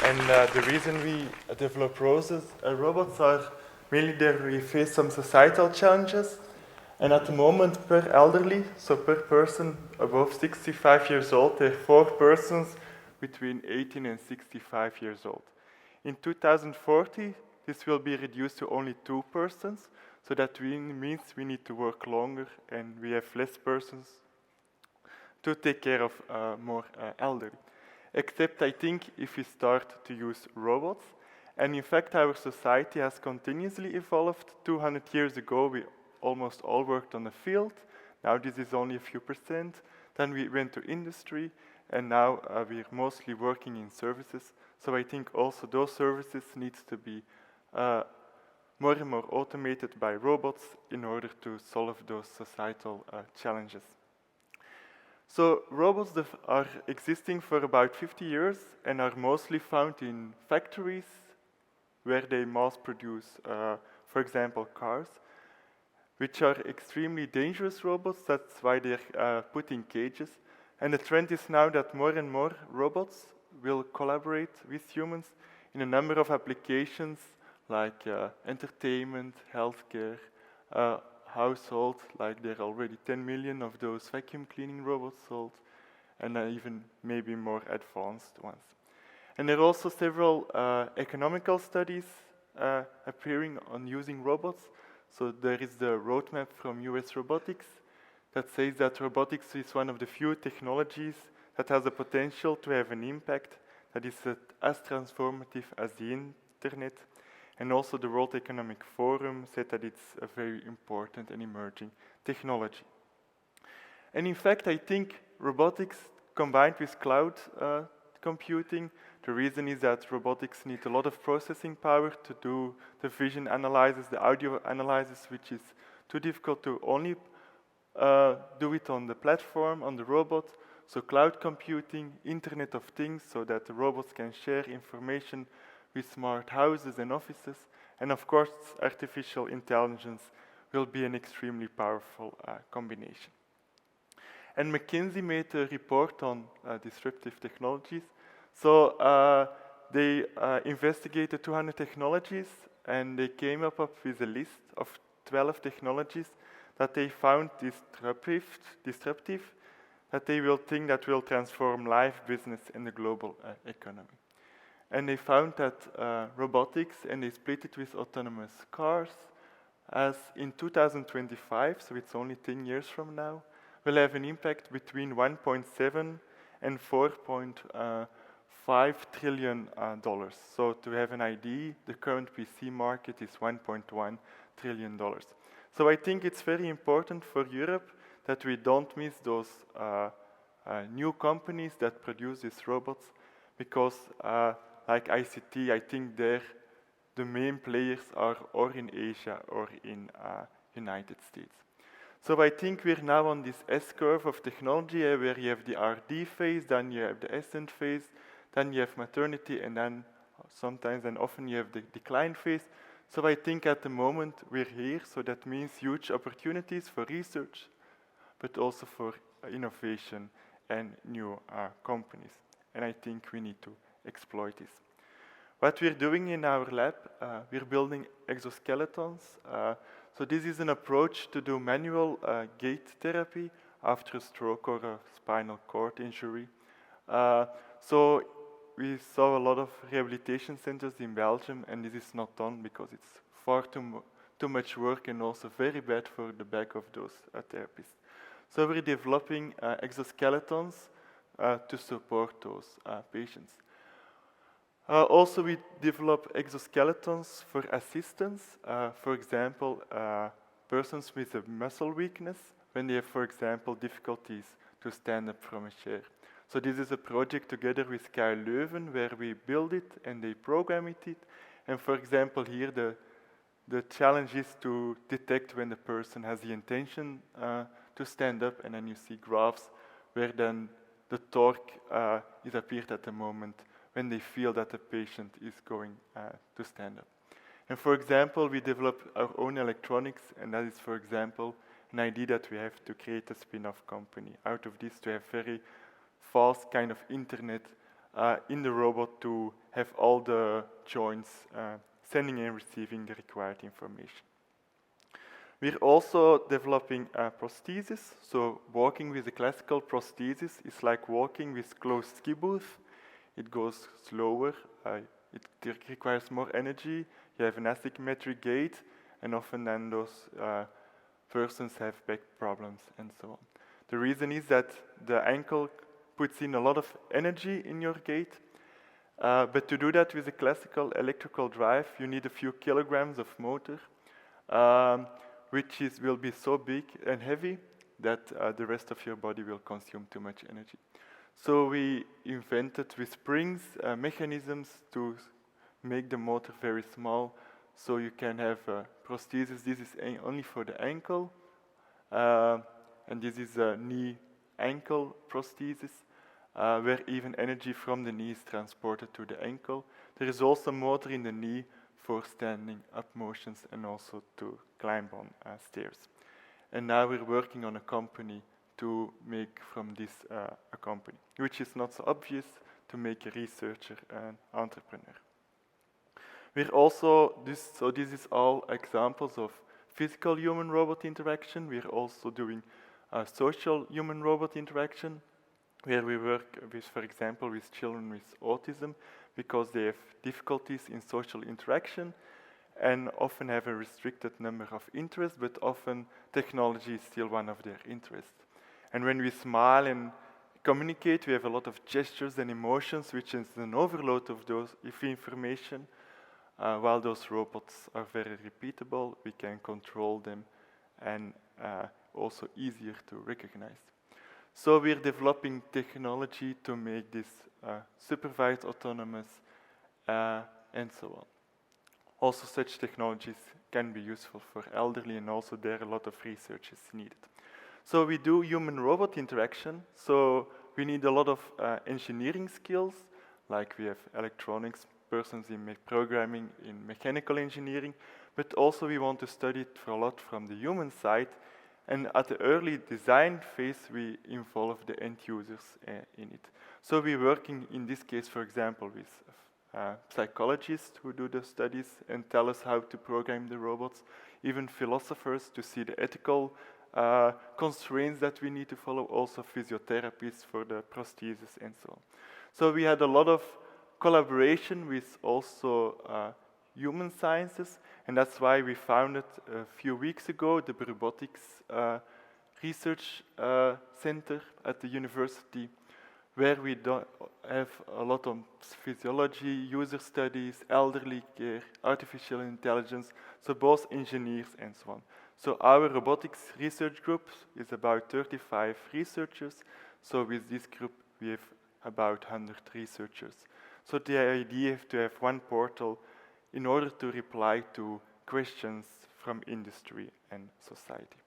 And the reason we develop robots are mainly that we face some societal challenges. And at the moment, per elderly, so per person above 65 years old, there are 4 persons between 18 and 65 years old. In 2040, this will be reduced to only 2 persons, so that means we need to work longer and we have less persons to take care of more elderly. Except I think if we start to use robots, and in fact our society has continuously evolved. 200 years ago we almost all worked on the field, now this is only a few percent. Then we went to industry, and now we're mostly working in services. So I think also those services need to be more and more automated by robots in order to solve those societal challenges. So robots are existing for about 50 years and are mostly found in factories where they mass produce, for example, cars, which are extremely dangerous robots. That's why they're put in cages. And the trend is now that more and more robots will collaborate with humans in a number of applications like entertainment, healthcare, household, like there are already 10 million of those vacuum cleaning robots sold, and even maybe more advanced ones. And there are also several economical studies appearing on using robots. So there is the roadmap from US Robotics that says that robotics is one of the few technologies that has the potential to have an impact that is as transformative as the internet. And also the World Economic Forum said that it's a very important and emerging technology. And in fact, I think robotics combined with cloud computing, the reason is that robotics need a lot of processing power to do the vision analysis, the audio analysis, which is too difficult to only do it on the platform, on the robot. So cloud computing, Internet of Things, so that the robots can share information with smart houses and offices, and of course artificial intelligence will be an extremely powerful combination. And McKinsey made a report on disruptive technologies. So they investigated 200 technologies, and they came up with a list of 12 technologies that they found disruptive, that they will think that will transform life, business, and the global economy. And they found that robotics, and they split it with autonomous cars, as in 2025, so it's only 10 years from now, will have an impact between 1.7 and 4.5 trillion dollars. So to have an idea, the current PC market is 1.1 trillion dollars. So I think it's very important for Europe that we don't miss those new companies that produce these robots, because like ICT, I think the main players are or in Asia or in United States. So I think we're now on this S-curve of technology where you have the R&D phase, then you have the ascent phase, then you have maternity, and then sometimes and often you have the decline phase. So I think at the moment we're here, so that means huge opportunities for research, but also for innovation and new companies. And I think we need to exploit this. What we're doing in our lab, we're building exoskeletons. So this is an approach to do manual gait therapy after a stroke or a spinal cord injury. So we saw a lot of rehabilitation centers in Belgium, and this is not done because it's far too much work and also very bad for the back of those therapists. So we're developing exoskeletons to support those patients. Also, we develop exoskeletons for assistance. For example, persons with a muscle weakness, when they have, for example, difficulties to stand up from a chair. So this is a project together with KU Leuven where we build it and they program it. And for example, here the challenge is to detect when the person has the intention to stand up, and then you see graphs where then the torque is appeared at the moment when they feel that the patient is going to stand up. And for example, we develop our own electronics, and that is, for example, an idea that we have to create a spin-off company out of this to have very fast kind of internet in the robot to have all the joints sending and receiving the required information. We're also developing prosthesis. So walking with a classical prosthesis is like walking with closed ski booth. It goes slower, it requires more energy, you have an asymmetric gait, and often then those persons have back problems and so on. The reason is that the ankle puts in a lot of energy in your gait, but to do that with a classical electrical drive, you need a few kilograms of motor, which will be so big and heavy that the rest of your body will consume too much energy. So we invented with springs mechanisms to make the motor very small, so you can have prosthesis. This is only for the ankle, and this is a knee-ankle prosthesis, where even energy from the knee is transported to the ankle. There is also a motor in the knee for standing up motions and also to climb on stairs. And now we're working on a company to make from this a company, which is not so obvious to make a researcher and entrepreneur. We're also, this is all examples of physical human-robot interaction. We're also doing social human-robot interaction, where we work with, for example, with children with autism, because they have difficulties in social interaction and often have a restricted number of interests, but often technology is still one of their interests. And when we smile and communicate, we have a lot of gestures and emotions, which is an overload of information. While those robots are very repeatable, we can control them and also easier to recognize. So we're developing technology to make this supervised, autonomous, and so on. Also, such technologies can be useful for elderly, and also there a lot of research is needed. So we do human-robot interaction, so we need a lot of engineering skills, like we have electronics persons in programming, in mechanical engineering, but also we want to study it for a lot from the human side, and at the early design phase we involve the end users in it. So we're working in this case, for example, with psychologists who do the studies and tell us how to program the robots, even philosophers to see the ethical constraints that we need to follow, also physiotherapists for the prosthesis and so on. So we had a lot of collaboration with also human sciences, and that's why we founded a few weeks ago the Robotics Research Center at the university, where we have a lot of physiology, user studies, elderly care, artificial intelligence, so both engineers and so on. So our robotics research group is about 35 researchers, so with this group we have about 100 researchers. So the idea is to have one portal in order to reply to questions from industry and society.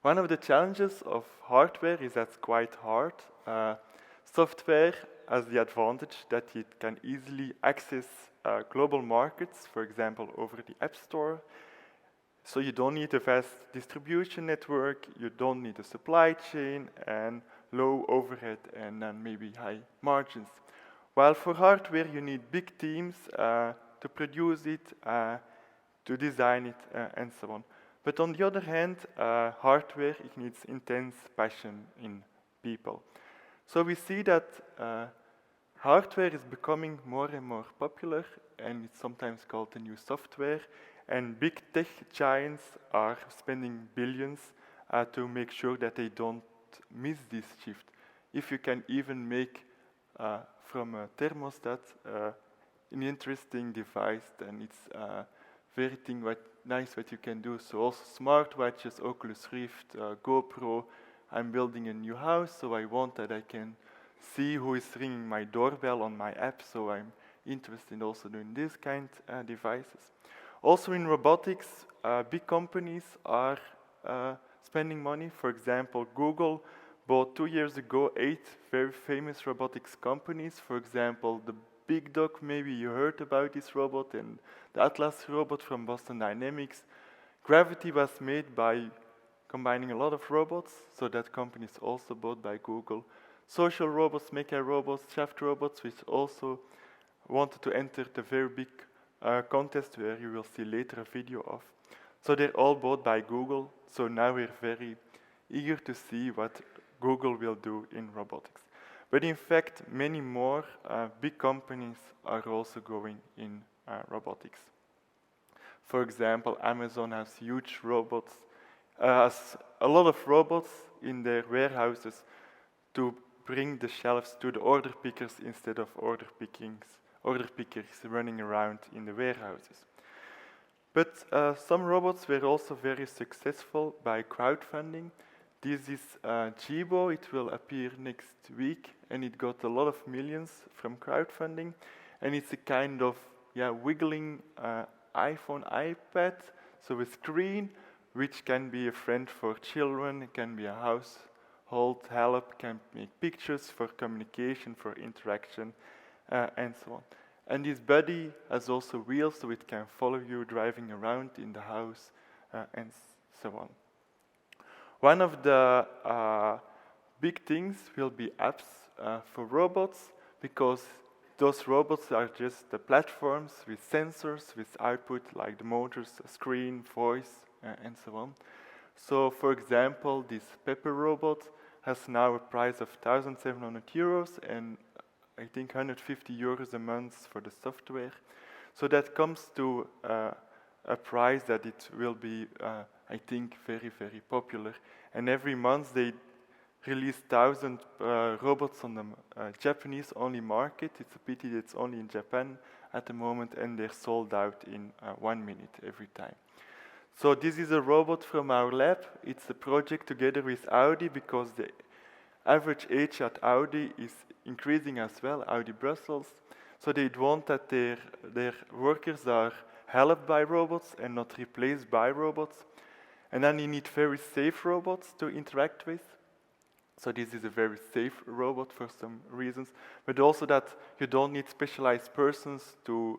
One of the challenges of hardware is that it's quite hard. Software has the advantage that it can easily access global markets, for example, over the App Store. So you don't need a vast distribution network, you don't need a supply chain and low overhead and then maybe high margins. While for hardware you need big teams to produce it, to design it, and so on. But on the other hand, hardware, it needs intense passion in people. So we see that hardware is becoming more and more popular, and it's sometimes called the new software, and big tech giants are spending billions to make sure that they don't miss this shift. If you can even make from a thermostat an interesting device, then it's very nice what you can do. So also smartwatches, Oculus Rift, GoPro. I'm building a new house, so I want that I can see who is ringing my doorbell on my app, so I'm interested in also doing this kind of devices. Also in robotics, big companies are spending money. For example, Google bought 2 years ago 8 very famous robotics companies. For example, the Big Dog, maybe you heard about this robot, and the Atlas robot from Boston Dynamics. Gravity was made by combining a lot of robots, so that company is also bought by Google. social robots, mecha robots, shaft robots, which also wanted to enter the very big contest where you will see later a video of. So they're all bought by Google, so now we're very eager to see what Google will do in robotics. But in fact, many more big companies are also going in robotics. For example, Amazon has huge robots, has a lot of robots in their warehouses to bring the shelves to the order pickers instead of order pickers running around in the warehouses. But some robots were also very successful by crowdfunding. This is Jibo. It will appear next week, and it got a lot of millions from crowdfunding. And it's a kind of wiggling iPhone, iPad, so a screen which can be a friend for children. It can be a household help, can make pictures for communication, for interaction, and so on. And this body has also wheels, so it can follow you driving around in the house, and so on. One of the big things will be apps for robots, because those robots are just the platforms with sensors, with output like the motors, a screen, voice, and so on. So, for example, this Pepper robot has now a price of 1,700 euros and I think 150 euros a month for the software. So that comes to a price that it will be, I think, very, very popular. And every month they release 1,000 robots on the Japanese-only market. It's a pity that it's only in Japan at the moment, and they're sold out in 1 minute every time. So this is a robot from our lab. It's a project together with Audi, because the average age at Audi is increasing as well, Audi Brussels. So they want that their workers are helped by robots and not replaced by robots. And then you need very safe robots to interact with. So this is a very safe robot for some reasons, but also that you don't need specialized persons to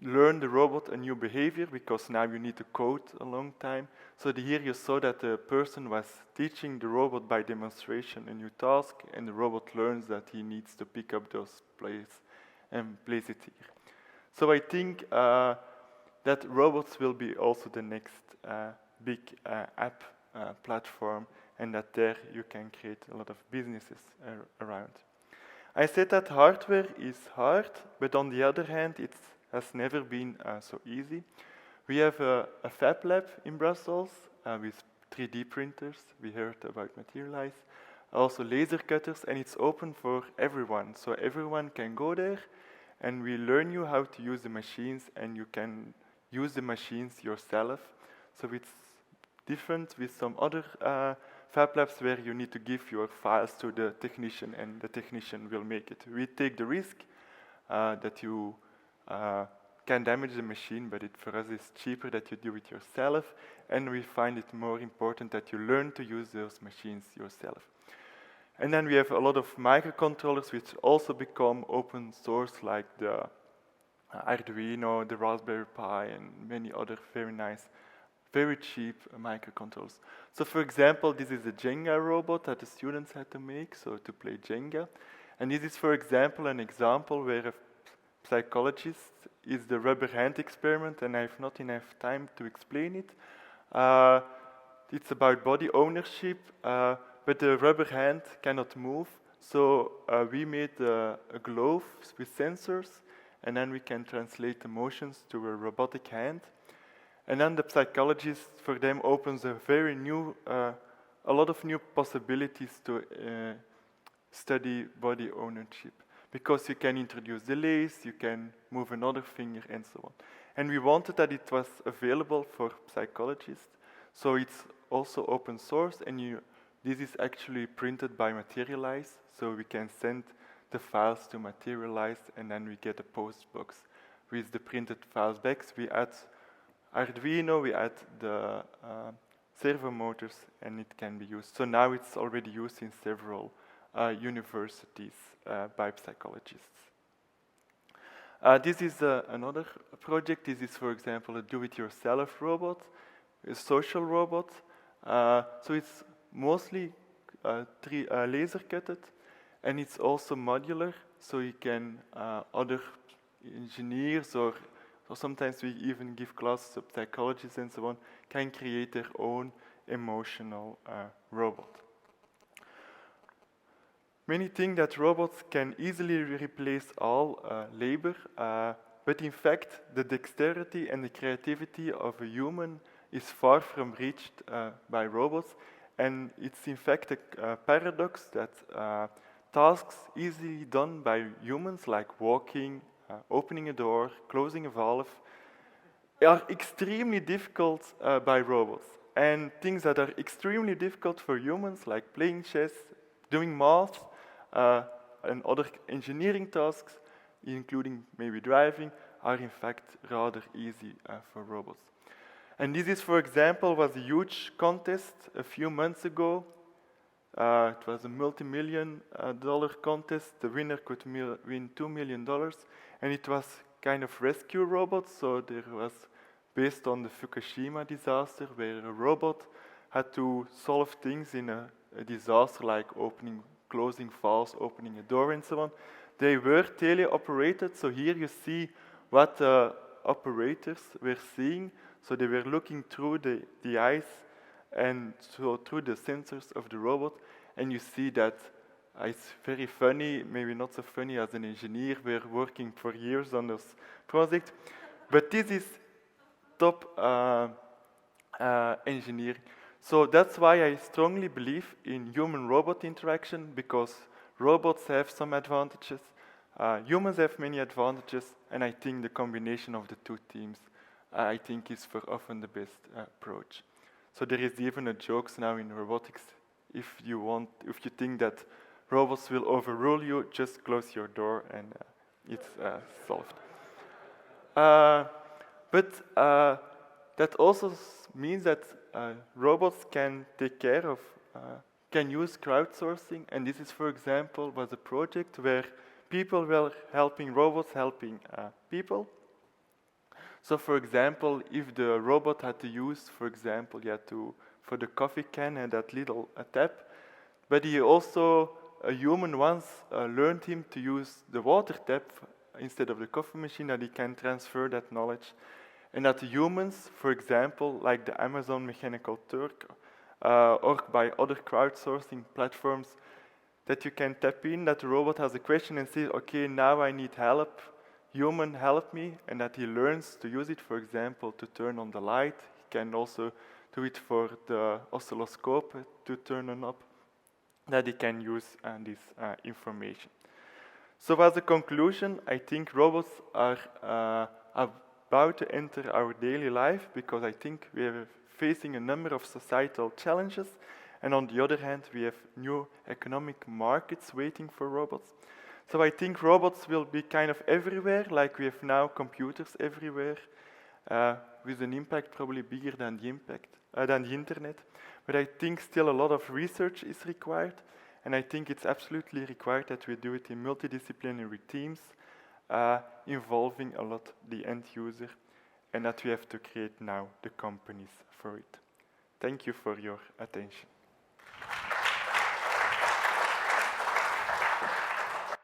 learn the robot a new behavior, because now you need to code a long time. So here you saw that the person was teaching the robot by demonstration a new task, and the robot learns that he needs to pick up those plates and place it here. So I think that robots will be also the next big app platform, and that there you can create a lot of businesses around. I said that hardware is hard, but on the other hand, it has never been so easy. We have a fab lab in Brussels with 3D printers. We heard about Materialize. Also laser cutters, and it's open for everyone. So everyone can go there, and we learn you how to use the machines, and you can use the machines yourself. So it's different with some other fab labs where you need to give your files to the technician, and the technician will make it. We take the risk that you can damage the machine, but for us it's cheaper that you do it yourself, and we find it more important that you learn to use those machines yourself. And then we have a lot of microcontrollers which also become open source, like the Arduino, the Raspberry Pi, and many other very nice, very cheap microcontrollers. So for example, this is a Jenga robot that the students had to make, so to play Jenga. And this is, for example, an example where a psychologist is the rubber hand experiment, and I have not enough time to explain it. It's about body ownership, but the rubber hand cannot move. So we made a glove with sensors, and then we can translate the motions to a robotic hand. And then the psychologist, for them, opens a lot of new possibilities to study body ownership. Because you can introduce delays, you can move another finger, and so on. And we wanted that it was available for psychologists, so it's also open source, and this is actually printed by Materialize, so we can send the files to Materialize, and then we get a post box with the printed files back. We add Arduino, we add the servo motors, and it can be used. So now it's already used in several universities by psychologists. This is another project. This is, for example, a do-it-yourself robot, a social robot. So it's mostly laser cutted, and it's also modular, so you can other engineers or sometimes we even give classes of psychologists and so on can create their own emotional robot. Many think that robots can easily replace all labor, but in fact, the dexterity and the creativity of a human is far from reached by robots, and it's in fact a paradox that tasks easily done by humans, like walking, opening a door, closing a valve, are extremely difficult by robots. And things that are extremely difficult for humans, like playing chess, doing math, and other engineering tasks, including maybe driving, are in fact rather easy for robots. And this is, for example, was a huge contest a few months ago. It was a multi-million dollar contest. The winner could win $2 million, and it was kind of rescue robots. So there was based on the Fukushima disaster, where a robot had to solve things in a disaster, like opening, closing valves, opening a door, and so on. They were teleoperated. So here you see what operators were seeing. So they were looking through the eyes and so through the sensors of the robot, and you see that it's very funny, maybe not so funny as an engineer. We're working for years on this project, but this is top engineering. So that's why I strongly believe in human-robot interaction, because robots have some advantages, humans have many advantages, and I think the combination of the two teams I think is for often the best approach. So there is even a joke now in robotics. If you think that robots will overrule you, just close your door and it's solved. But that also means that robots can take care of, can use crowdsourcing. And this is, for example, was a project where people were helping robots helping people. So, for example, if the robot had to use, for example, for the coffee can and that little tap, but he also, a human once learned him to use the water tap instead of the coffee machine, that he can transfer that knowledge. And that the humans, for example, like the Amazon Mechanical Turk, or by other crowdsourcing platforms, that you can tap in, that the robot has a question and say, okay, now I need help. Human, help me, and that he learns to use it, for example, to turn on the light. He can also do it for the oscilloscope to turn on up, that he can use this information. So as a conclusion, I think robots are about to enter our daily life, because I think we are facing a number of societal challenges, and on the other hand, we have new economic markets waiting for robots. So I think robots will be kind of everywhere, like we have now computers everywhere, with an impact probably bigger than the internet. But I think still a lot of research is required, and I think it's absolutely required that we do it in multidisciplinary teams, involving a lot the end user, and that we have to create now the companies for it. Thank you for your attention.